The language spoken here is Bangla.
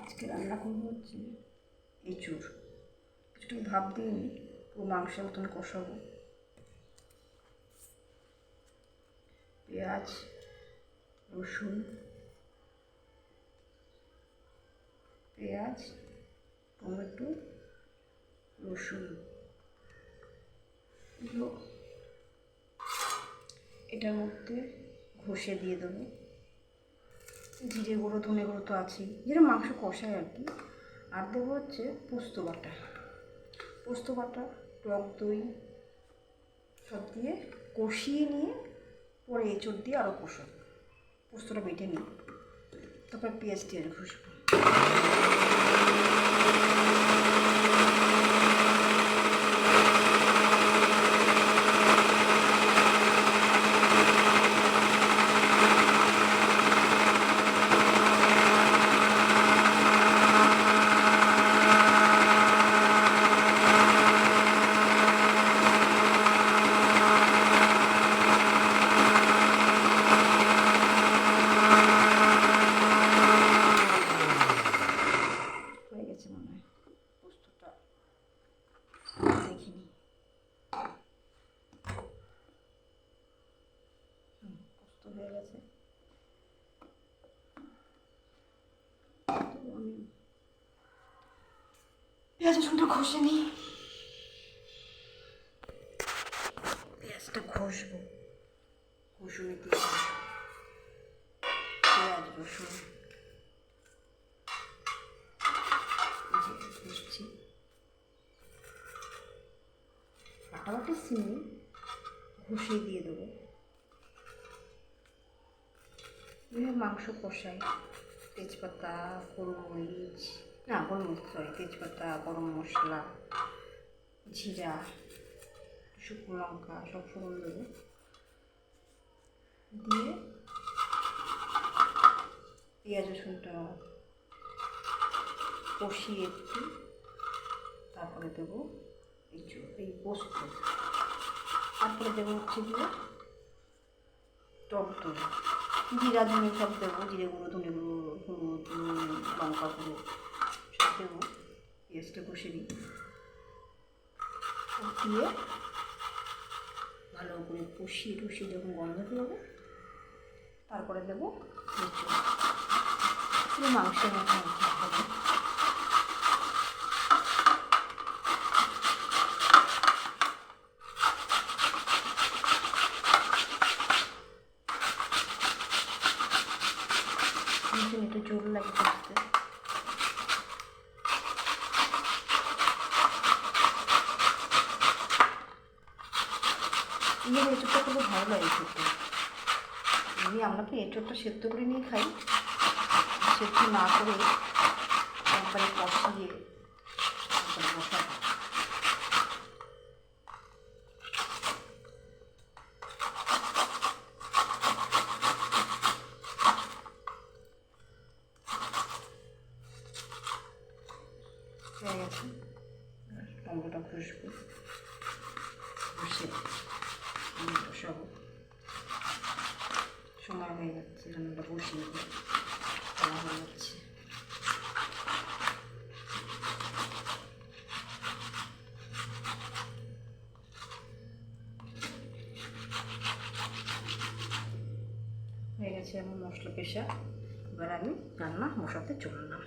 আজকে রান্না করবো হচ্ছে এঁচুড়। কিছুটা ভাপ দিয়ে নিই, পুরো মাংসের মতন কষাবো। পেঁয়াজ, রসুন, পেঁয়াজ, টমেটো, রসুন, এগুলো এটার মধ্যে ঘষে দিয়ে দেবো। জিরে গুঁড়ো, ধনে গুঁড়ো তো আছেই, যেটা মাংস কষায় আর কি। আর দেবো হচ্ছে পোস্ত বাটা, টক দই সব দিয়ে কষিয়ে নিয়ে পরে এঁচড় দিয়ে আরও কষাবো। পোস্তটা বেটে নিই, তারপর পেঁয়াজ দিয়ে ঘষবো। মনে হয় পোস্তটা দেখিনি, পোস্ত হয়ে গেছে। আমি পেঁয়াজ রসুনটা ঘষে নিই, পেঁয়াজটা ঘষবো, ঘষুনে দিয়ে পেঁয়াজ রসুন ঘষছি। বাটাবাটি সিমে ঘষিয়ে দিয়ে দেবো। মাংস কষাই, তেজপাতা, তেজপাতা, গরম মশলা, জিরা, শুকনো লঙ্কা সব ফোড়ন দেবো। দিয়ে পেঁয়াজ রসুনটা কষিয়ে একটু, তারপরে দেবো এই পোস্ত, তারপরে দেবো হচ্ছে গিয়ে টক দই, জিরা ধনে সব দেবো, জিরে গুঁড়ো, ধনে গুঁড়ো, হলুদ, লঙ্কা গুঁড়ো সব দেবো। পেঁয়াজটা কষে দিই, দিয়ে ভালো করে কষিয়ে যখন গন্ধ বেরোবে তারপরে দেবো পুরো মাংসের মতো হবে। একটু জোর লাগে করতে। এঁচড়টা খুব ভালো লাগে খেতে। আমরা তো এঁচড়টা সেদ্ধ করে নিয়ে খাই, সেদ্ধ না করে একবারে কষিয়ে একবারে বসাবো। হয়ে গেছে, টমেটোটা ঘষবো, ঘষে বসাবো। সময় হয়ে যাচ্ছে, রান্নাটা বসিয়ে দেওয়া হয়ে যাচ্ছে। হয়ে গেছে আমার মশলা পেশা, এবার আমি রান্না বসাতে চললাম।